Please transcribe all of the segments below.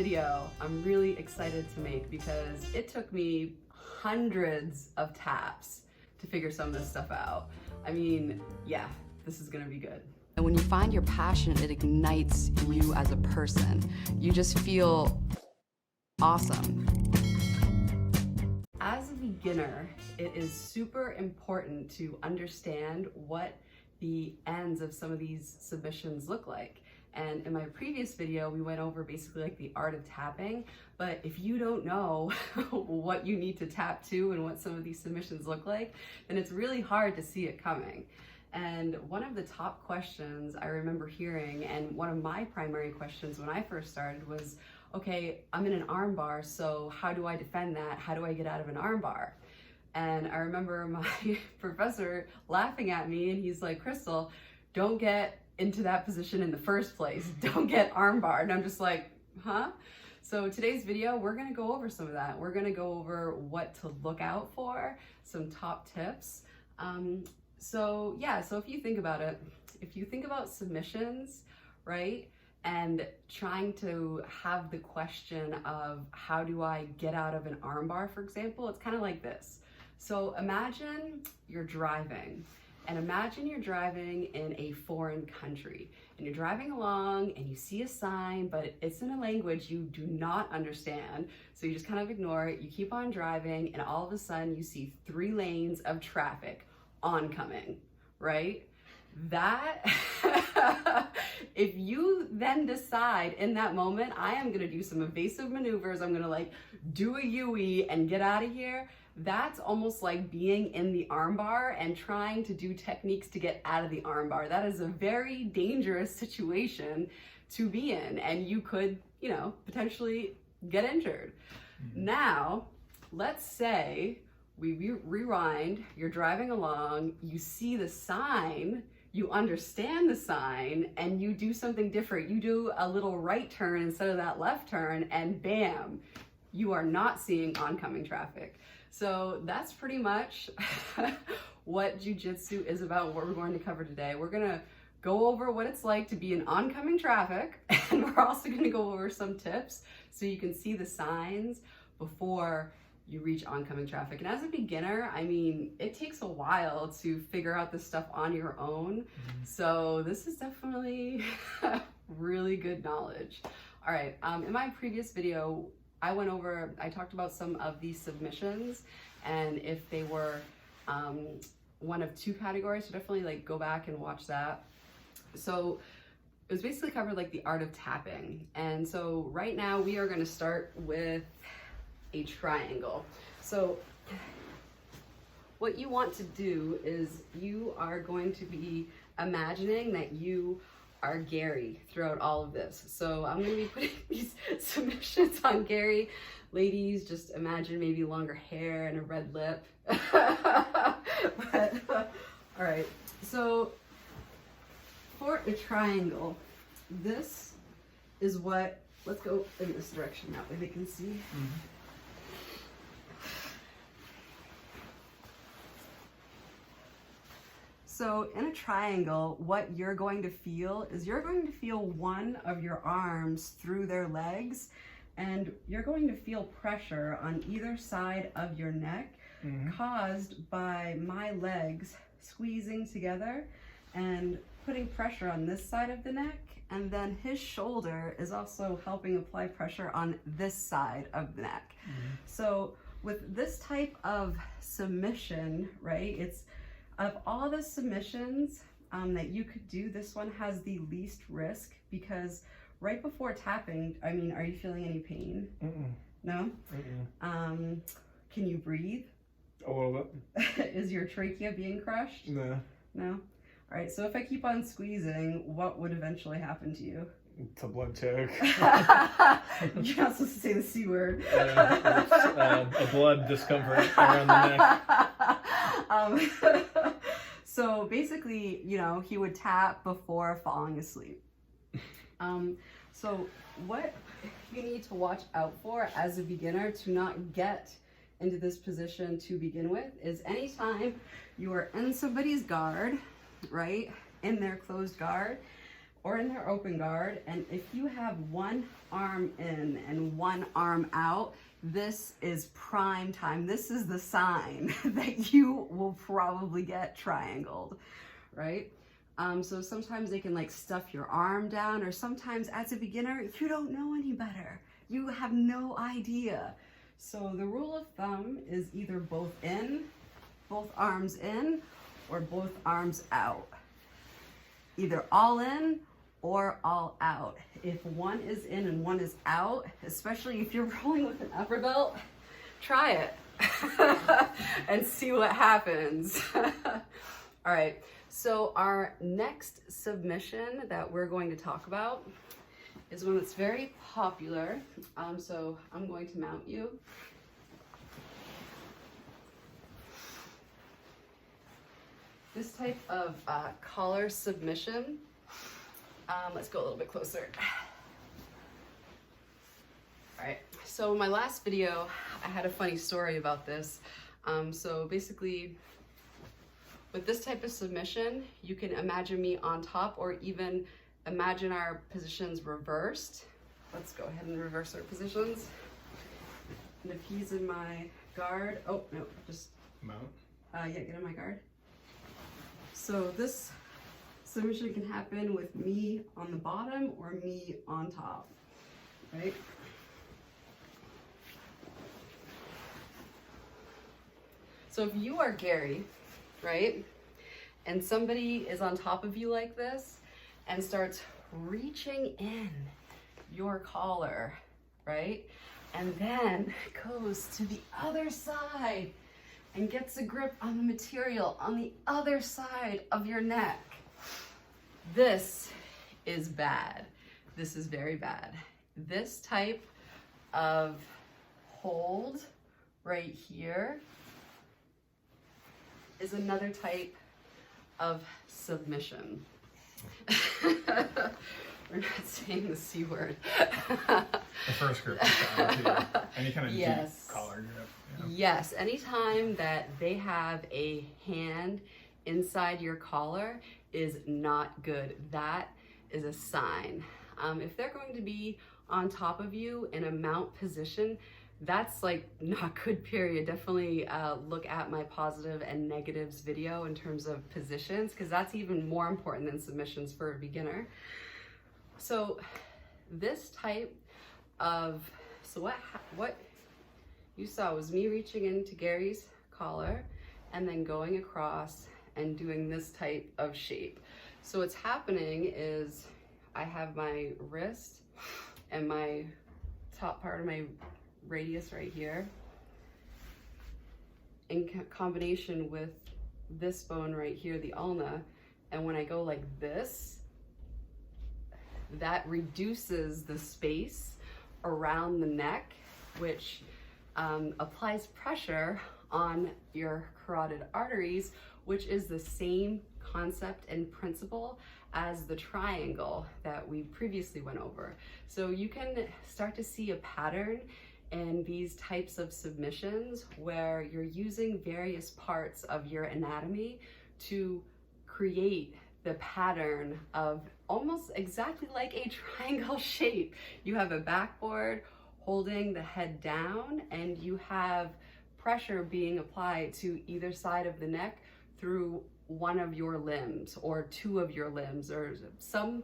video I'm really excited to make because it took me hundreds of taps to figure some of this stuff out. I mean, yeah, this is gonna be good. And when you find your passion, it ignites you as a person. You just feel awesome. As a beginner, it is super important to understand what the ends of some of these submissions look like. And in my previous video, we went over basically like the art of tapping, but if you don't know what you need to tap to and what some of these submissions look like, then it's really hard to see it coming. And one of the top questions I remember hearing, and one of my primary questions when I first started was, okay, I'm in an armbar, so how do I defend that? How do I get out of an armbar? And I remember my professor laughing at me, and he's like, Crystal, don't get into that position in the first place. Don't get armbarred. And I'm just like, huh? So today's video, we're gonna go over some of that. We're gonna go over what to look out for, some top tips. So if you think about it, if you think about submissions, right? And trying to have the question of how do I get out of an armbar, for example, it's kind of like this. So imagine you're driving. And imagine you're driving in a foreign country and you're driving along and you see a sign, but it's in a language you do not understand. So you just kind of ignore it. You keep on driving and all of a sudden you see 3 lanes of traffic oncoming, right? That, if you then decide in that moment, I am gonna do some evasive maneuvers, I'm gonna like do a UE and get out of here, that's almost like being in the armbar and trying to do techniques to get out of the armbar. That is a very dangerous situation to be in, and you could, potentially get injured. Now, let's say we rewind, you're driving along, you see the sign, you understand the sign, and you do something different. You do a little right turn instead of that left turn, and bam, you are not seeing oncoming traffic. So that's pretty much what jiu-jitsu is about, what we're going to cover today. We're gonna go over what it's like to be in oncoming traffic, and we're also gonna go over some tips so you can see the signs before you reach oncoming traffic. And as a beginner, I mean, it takes a while to figure out this stuff on your own. So this is definitely really good knowledge. All right, in my previous video, I talked about some of these submissions and if they were one of 2 categories, so definitely like go back and watch that. So it was basically covered like the art of tapping. And so right now we are gonna start with a triangle. So what you want to do is you are going to be imagining that you are Gary throughout all of this. So I'm gonna be putting these submissions on Gary. Ladies, just imagine maybe longer hair and a red lip. All right, so for a triangle, this is what, let's go in this direction, that way they can see. So in a triangle, what you're going to feel is you're going to feel one of your arms through their legs, and you're going to feel pressure on either side of your neck caused by my legs squeezing together and putting pressure on this side of the neck. And then his shoulder is also helping apply pressure on this side of the neck. So with this type of submission, right, it's of all the submissions that you could do, this one has the least risk because right before tapping, I mean, are you feeling any pain? No? Can you breathe? A little bit. Is your trachea being crushed? No. No? All right, so if I keep on squeezing, what would eventually happen to you? It's a blood choke. You're not supposed to say the C word. A blood discomfort around the neck. So basically, he would tap before falling asleep. So what you need to watch out for as a beginner to not get into this position to begin with is anytime you are in somebody's guard, right, in their closed guard, or in their open guard. And if you have one arm in and one arm out, this is prime time. This is the sign that you will probably get triangled, right? So sometimes they can like stuff your arm down, or sometimes as a beginner, you don't know any better. You have no idea. So the rule of thumb is either both in, both arms in, or both arms out. Either all in or all out. If one is in and one is out, especially if you're rolling with an upper belt, try it and see what happens. All right, so our next submission that we're going to talk about is one that's very popular. So I'm going to mount you. This type of collar submission, let's go a little bit closer. All right, so in my last video, I had a funny story about this. So basically, with this type of submission, you can imagine me on top, or even imagine our positions reversed. Let's go ahead and reverse our positions. And if he's in my guard, oh no, just Mount. Yeah, get in my guard. So this submission can happen with me on the bottom or me on top, right? So if you are Gary, right, and somebody is on top of you like this and starts reaching in your collar, right, and then goes to the other side and gets a grip on the material on the other side of your neck, this is bad. This is very bad. This type of hold right here is another type of submission. We're not saying the C word. The first grip is down too. Any kind of Yes. deep collar grip. Yeah. Yes, anytime that they have a hand inside your collar is not good. That is a sign. If they're going to be on top of you in a mount position, that's like not good, period. Definitely look at my positive and negatives video in terms of positions, because that's even more important than submissions for a beginner. So this type of, so what you saw was me reaching into Gary's collar and then going across and doing this type of shape. So what's happening is I have my wrist and my top part of my radius right here in combination with this bone right here, the ulna, and when I go like this, that reduces the space around the neck, which applies pressure on your carotid arteries, which is the same concept and principle as the triangle that we previously went over. So you can start to see a pattern in these types of submissions where you're using various parts of your anatomy to create the pattern of almost exactly like a triangle shape. You have a backboard holding the head down, and you have pressure being applied to either side of the neck through one of your limbs or two of your limbs, or some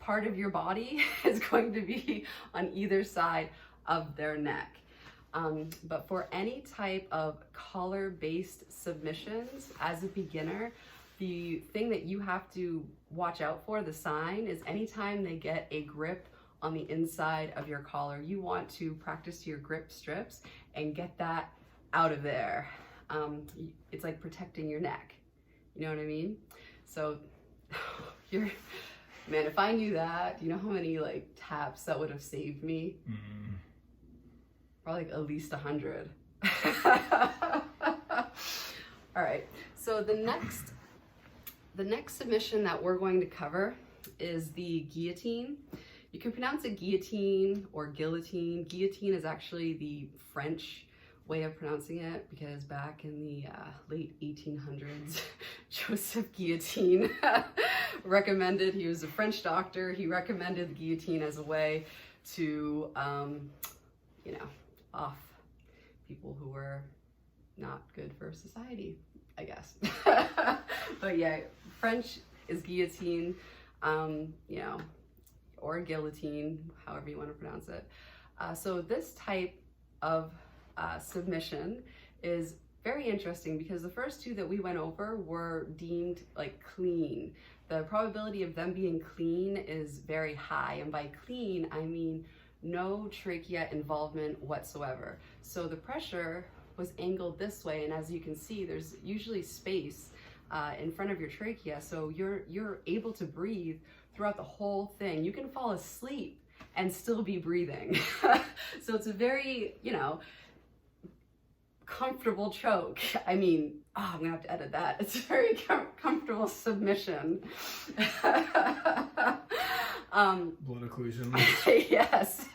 part of your body is going to be on either side of their neck. But for any type of collar-based submissions as a beginner, the thing that you have to watch out for, the sign, is anytime they get a grip on the inside of your collar, you want to practice your grip strips and get that out of there. It's like protecting your neck. You know what I mean? So man, if I knew that, do you know how many like taps that would have saved me? Mm-hmm. Probably like at least 100. All right, so the next submission that we're going to cover is the guillotine. You can pronounce it guillotine or guillotine. Guillotine is actually the French way of pronouncing it because back in the late 1800s, Joseph Guillotine recommended, he was a French doctor, he recommended the guillotine as a way to, you know, off people who were not good for society, I guess. But yeah, French is guillotine, you know, or guillotine, however you want to pronounce it. So this type of submission is very interesting because the first two that we went over were deemed like clean. The probability of them being clean is very high, and by clean I mean no trachea involvement whatsoever. So the pressure was angled this way, and as you can see, there's usually space in front of your trachea, so you're able to breathe throughout the whole thing. You can fall asleep and still be breathing. So it's a very, you know, comfortable choke. I mean, oh, I'm gonna have to edit that. It's a very comfortable submission. Blood occlusion. Yes.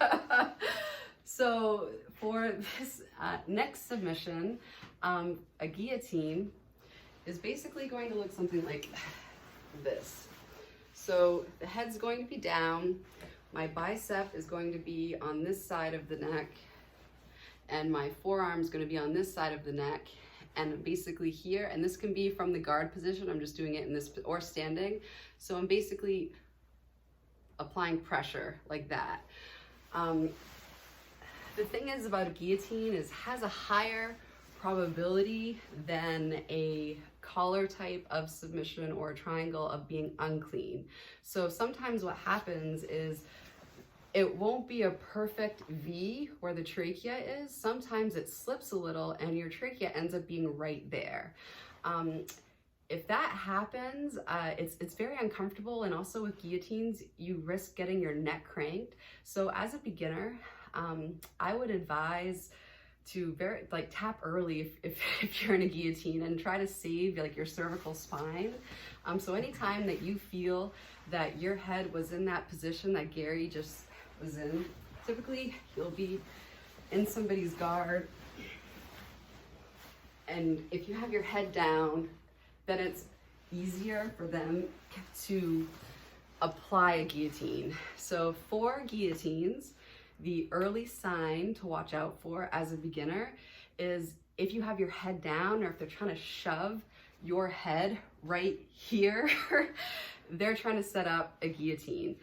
So for this next submission, a guillotine is basically going to look something like this. So the head's going to be down, my bicep is going to be on this side of the neck, and my forearm is going to be on this side of the neck, and basically here, and this can be from the guard position, I'm just doing it in this, or standing. So I'm basically applying pressure like that. The thing is about a guillotine is has a higher probability than a collar type of submission or a triangle of being unclean. So sometimes what happens is it won't be a perfect V where the trachea is. Sometimes it slips a little and your trachea ends up being right there. If that happens, it's very uncomfortable, and also with guillotines, you risk getting your neck cranked. So as a beginner, I would advise to tap early if you're in a guillotine, and try to save like your cervical spine. So anytime that you feel that your head was in that position that Gary just was in, typically you'll be in somebody's guard, and if you have your head down, then it's easier for them to apply a guillotine. So for guillotines, the early sign to watch out for as a beginner is if you have your head down, or if they're trying to shove your head right here, they're trying to set up a guillotine.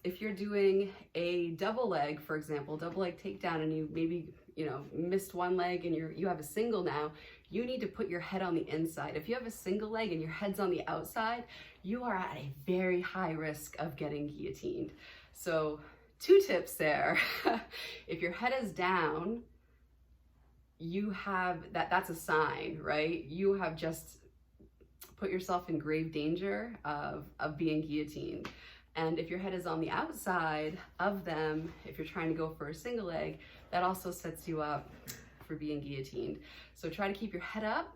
If you're doing a double leg, for example, double leg takedown, and you maybe, you know, missed one leg and you have a single now, you need to put your head on the inside. If you have a single leg and your head's on the outside, you are at a very high risk of getting guillotined. So 2 tips there. If your head is down, you have that's a sign, right? You have just put yourself in grave danger of being guillotined. And if your head is on the outside of them, if you're trying to go for a single leg, that also sets you up for being guillotined. So try to keep your head up.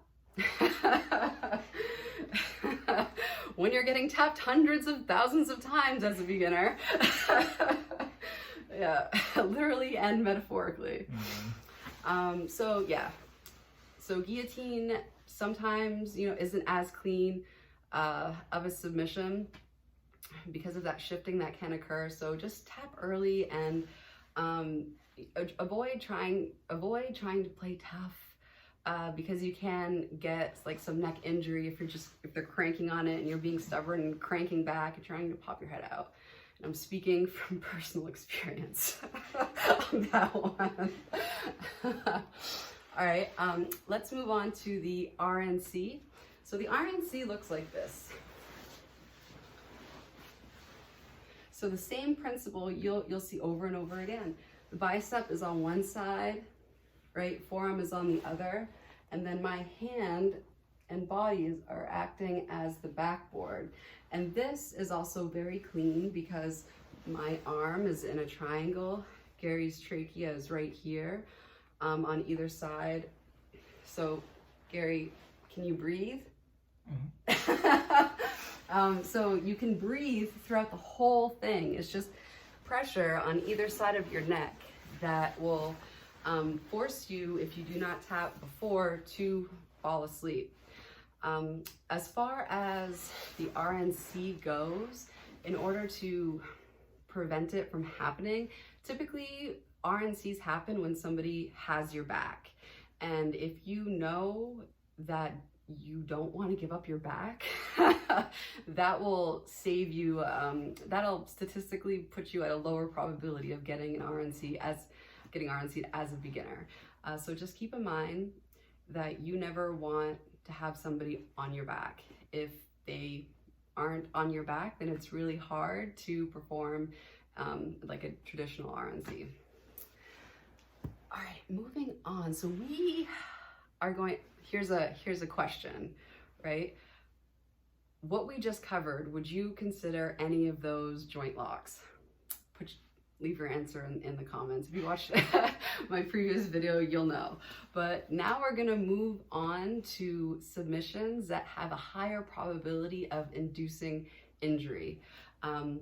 When you're getting tapped hundreds of thousands of times as a beginner. Yeah, literally and metaphorically. Mm-hmm. So yeah, so guillotine sometimes, you know, isn't as clean of a submission because of that shifting that can occur. So just tap early and avoid trying to play tough, because you can get like some neck injury if they're cranking on it and you're being stubborn and cranking back and trying to pop your head out. And I'm speaking from personal experience on that one. All right, let's move on to the RNC. So the RNC looks like this. So the same principle you'll see over and over again. The bicep is on one side, right? Forearm is on the other, and then my hand and bodies are acting as the backboard. And this is also very clean because my arm is in a triangle. Gary's trachea is right here on either side. So Gary, can you breathe? Mm-hmm. So you can breathe throughout the whole thing. It's just pressure on either side of your neck that will force you, if you do not tap before, to fall asleep. As far as the RNC goes, in order to prevent it from happening, typically RNCs happen when somebody has your back. And if you know that you don't want to give up your back, that will save you, that'll statistically put you at a lower probability of getting an RNC getting RNC'd as a beginner. So just keep in mind that you never want to have somebody on your back. If they aren't on your back, then it's really hard to perform like a traditional RNC. All right, moving on. So we are going, here's a question, right? What we just covered, would you consider any of those joint locks? Leave your answer in the comments. If you watched my previous video, you'll know. But now we're gonna move on to submissions that have a higher probability of inducing injury. And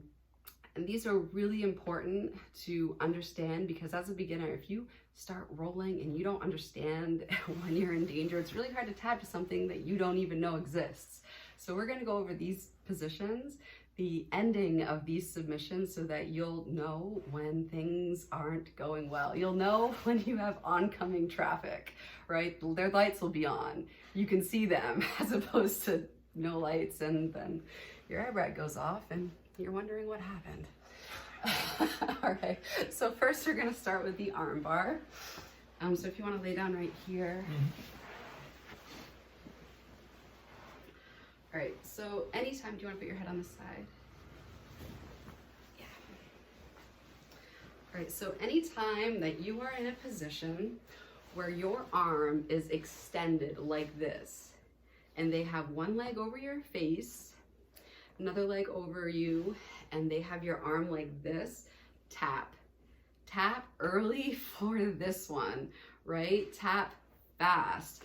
these are really important to understand, because as a beginner, if you start rolling and you don't understand when you're in danger, it's really hard to tap to something that you don't even know exists. So we're gonna go over these positions, the ending of these submissions, so that you'll know when things aren't going well. You'll know when you have oncoming traffic, right? Their lights will be on. You can see them, as opposed to no lights, and then your airbag goes off and you're wondering what happened. All right, so first we're gonna start with the arm bar. So if you wanna lay down right here. All right, so anytime, do you want to put your head on the side? Yeah. All right, so anytime that you are in a position where your arm is extended like this, and they have one leg over your face, another leg over you, and they have your arm like this, tap. Tap early for this one, right? Tap fast.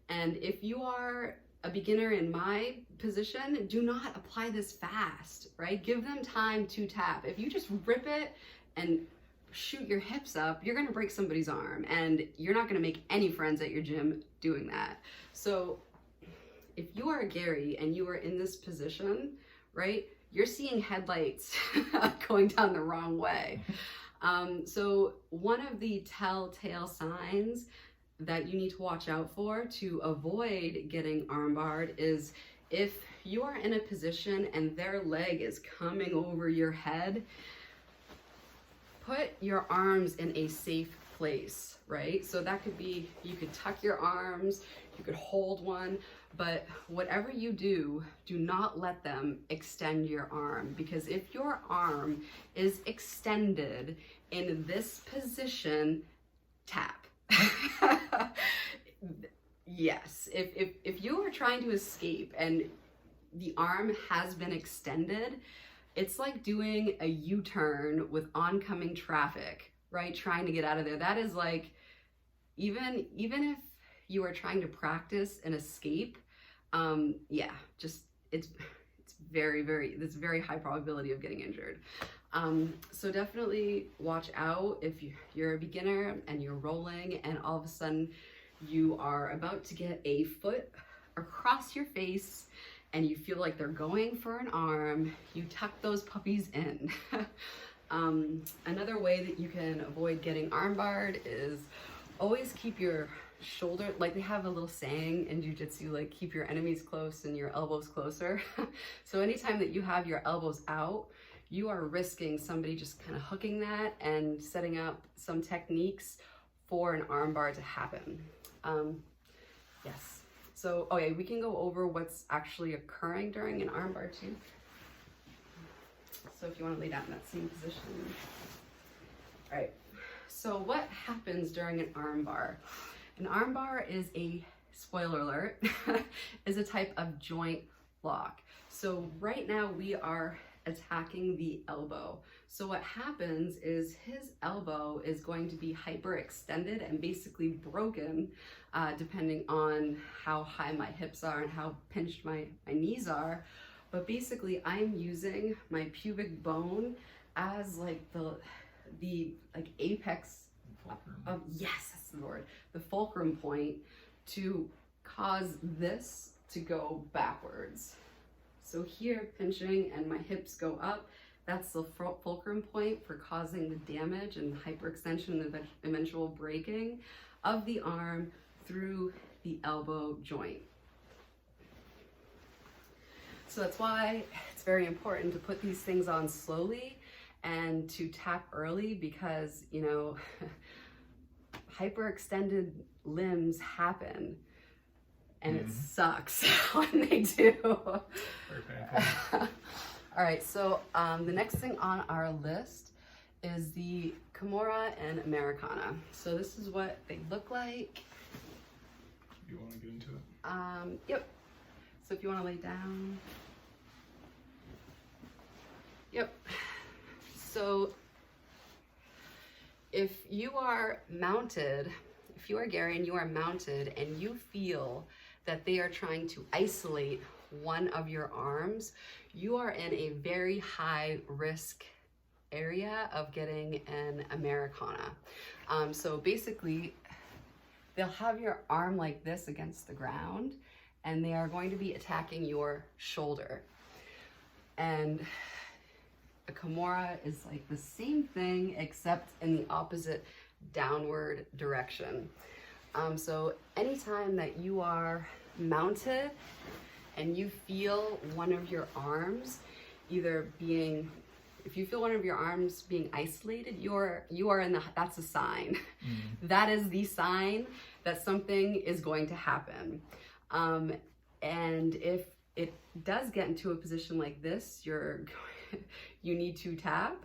And if you are a beginner in my position, do not apply this fast, right? Give them time to tap. If you just rip it and shoot your hips up, you're gonna break somebody's arm, and you're not gonna make any friends at your gym doing that. So if you are Gary and you are in this position, right, you're seeing headlights going down the wrong way. So one of the telltale signs that you need to watch out for to avoid getting armbarred is if you are in a position and their leg is coming over your head, put your arms in a safe place, right? So that could be, you could tuck your arms, you could hold one, but whatever you do, do not let them extend your arm, because if your arm is extended in this position, tap. Yes, if you are trying to escape and the arm has been extended, it's like doing a U-turn with oncoming traffic, right? Trying to get out of there. That is like, even if you are trying to practice an escape, yeah, just it's very high probability of getting injured. So definitely watch out if you're a beginner and you're rolling and all of a sudden you are about to get a foot across your face and you feel like they're going for an arm, you tuck those puppies in. Another way that you can avoid getting armbarred is always keep your shoulder, like they have a little saying in jiu-jitsu, like keep your enemies close and your elbows closer. So anytime that you have your elbows out, you are risking somebody just kind of hooking that and setting up some techniques for an armbar to happen. Yes. So, okay, we can go over what's actually occurring during an armbar too. So if you want to lay down in that same position. All right. So what happens during an armbar? An armbar is a, spoiler alert, is a type of joint lock. So right now we are attacking the elbow. So what happens is his elbow is going to be hyperextended and basically broken, depending on how high my hips are and how pinched my knees are. But basically I'm using my pubic bone as like the like apex yes, that's the word, the fulcrum point, to cause this to go backwards. So here, pinching and my hips go up, that's the fulcrum point for causing the damage and hyperextension and the eventual breaking of the arm through the elbow joint. So that's why it's very important to put these things on slowly and to tap early, because, you know, hyperextended limbs happen and it sucks when they do. Very painful. All right, so the next thing on our list is the Kimura and Americana. So this is what they look like. You want to get into it? Yep. So if you want to lay down. Yep. So if you are mounted, if you are Gary and you are mounted and you feel that they are trying to isolate one of your arms, you are in a very high risk area of getting an americana. So basically, they'll have your arm like this against the ground and they are going to be attacking your shoulder. And a Kimura is like the same thing except in the opposite downward direction. So anytime that you are mounted and you feel one of your arms either being, if you feel one of your arms being isolated, you are in the, that's a sign. That is the sign that something is going to happen. And if it does get into a position like this, you need to tap,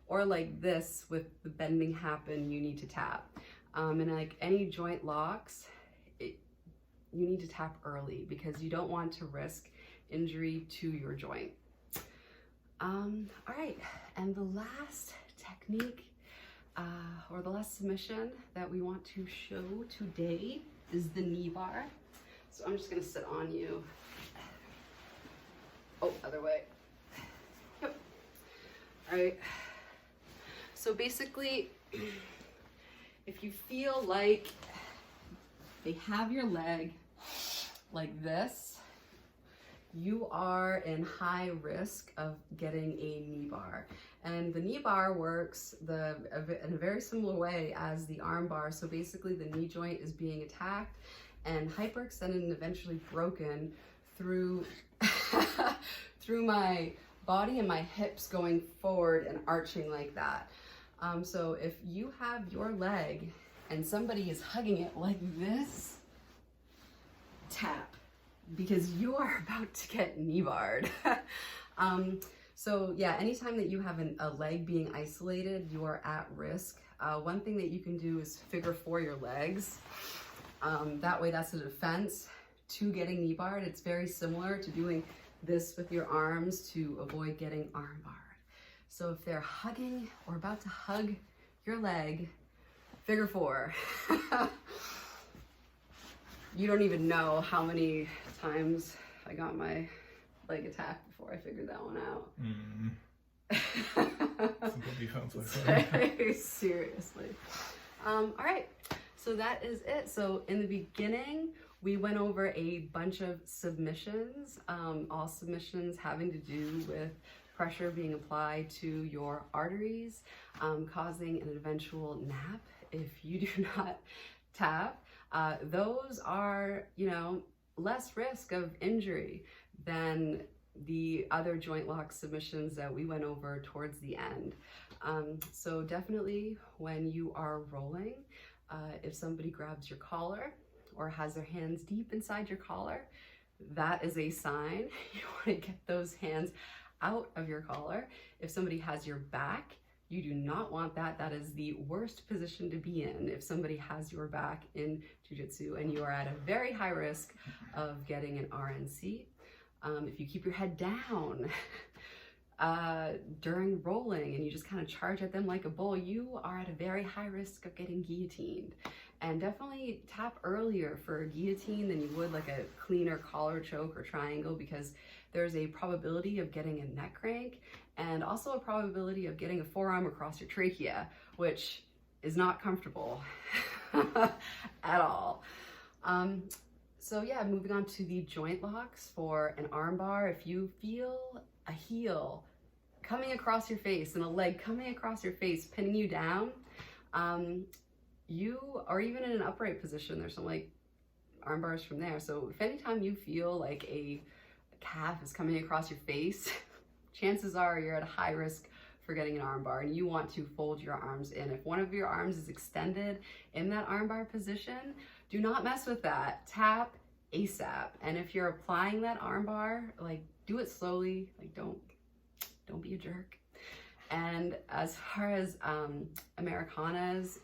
or like this with the bending happen, you need to tap. And like any joint locks, you need to tap early because you don't want to risk injury to your joint. All right, and the last technique or the last submission that we want to show today is the knee bar. So I'm just gonna sit on you. Oh, other way. Yep. All right. So basically, if you feel like they have your leg like this, you are in high risk of getting a knee bar. And the knee bar works in a very similar way as the arm bar. So basically the knee joint is being attacked and hyperextended and eventually broken through, through my body and my hips going forward and arching like that. So if you have your leg and somebody is hugging it like this, tap, because you are about to get knee barred. So yeah, anytime that you have a leg being isolated, you are at risk. One thing that you can do is figure 4 your legs. That way that's a defense to getting knee barred. It's very similar to doing this with your arms to avoid getting arm barred. So if they're hugging or about to hug your leg, figure 4. You don't even know how many times I got my leg attacked before I figured that one out. Simple defense, I say. Seriously. All right, so that is it. So in the beginning, we went over a bunch of submissions, all submissions having to do with pressure being applied to your arteries, causing an eventual nap if you do not tap. Those are, you know, less risk of injury than the other joint lock submissions that we went over towards the end. So definitely when you are rolling, if somebody grabs your collar or has their hands deep inside your collar, that is a sign. You want to get those hands out of your collar. If somebody has your back, you do not want that. That is the worst position to be in if somebody has your back in jiu-jitsu, and you are at a very high risk of getting an RNC. If you keep your head down during rolling and you just kind of charge at them like a bull, you are at a very high risk of getting guillotined. And definitely tap earlier for a guillotine than you would like a cleaner collar choke or triangle, because there's a probability of getting a neck crank and also a probability of getting a forearm across your trachea, which is not comfortable at all. So yeah, moving on to the joint locks for an armbar. If you feel a heel coming across your face and a leg coming across your face, pinning you down, you are even in an upright position. There's some like arm bars from there. So if anytime you feel like a calf is coming across your face, chances are you're at a high risk for getting an arm bar, and you want to fold your arms in. If one of your arms is extended in that arm bar position, do not mess with that. Tap ASAP. And if you're applying that arm bar, like, do it slowly. Like, don't be a jerk. And as far as americanas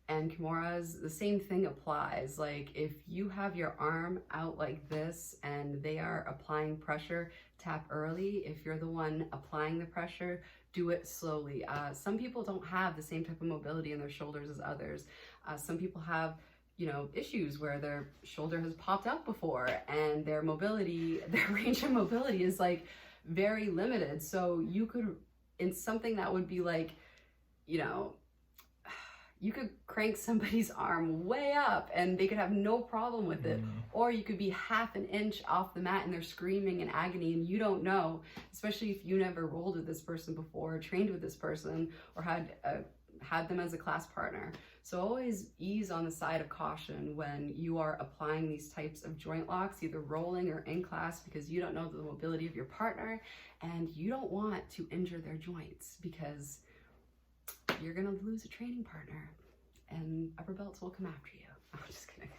and kimuras, the same thing applies. Like, if you have your arm out like this and they are applying pressure, tap early. If you're the one applying the pressure, do it slowly. Some people don't have the same type of mobility in their shoulders as others. Some people have, you know, issues where their shoulder has popped out before and their mobility, their range of mobility is like very limited. So you could, in something that would be like, you know, you could crank somebody's arm way up and they could have no problem with it. Or you could be half an inch off the mat and they're screaming in agony and you don't know, especially if you never rolled with this person before, trained with this person, or had them as a class partner. So always ease on the side of caution when you are applying these types of joint locks, either rolling or in class, because you don't know the mobility of your partner and you don't want to injure their joints because you're gonna lose a training partner and upper belts will come after you. I'm just kidding,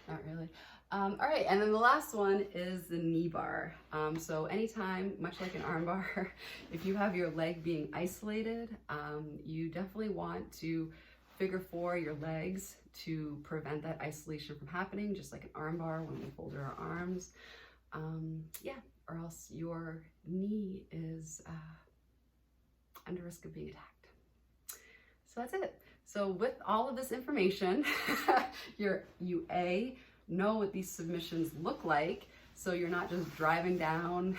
not really. All right, and then the last one is the knee bar. So anytime, much like an arm bar, if you have your leg being isolated, you definitely want to figure four your legs to prevent that isolation from happening, just like an arm bar when we fold our arms. Yeah, or else your knee is under risk of being attacked. So that's it. So with all of this information, you know what these submissions look like, so you're not just driving down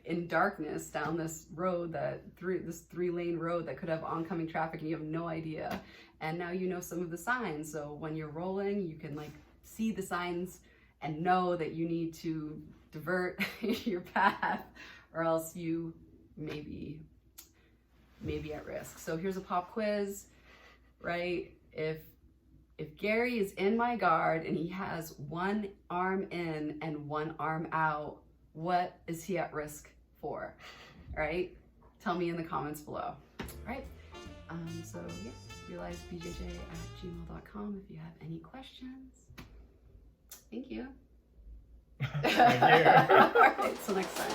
in darkness down this road, this 3-lane road that could have oncoming traffic and you have no idea. And now you know some of the signs, so when you're rolling, you can like see the signs and know that you need to divert your path, or else you may be at risk. So here's a pop quiz, right? If Gary is in my guard and he has one arm in and one arm out, what is he at risk for, right? Tell me in the comments below, right? So yeah, realizebjj@gmail.com if you have any questions. Thank you. Thank you. All right, till next time.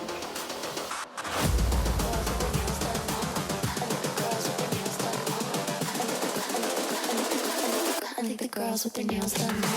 I think the girls with their nails done now.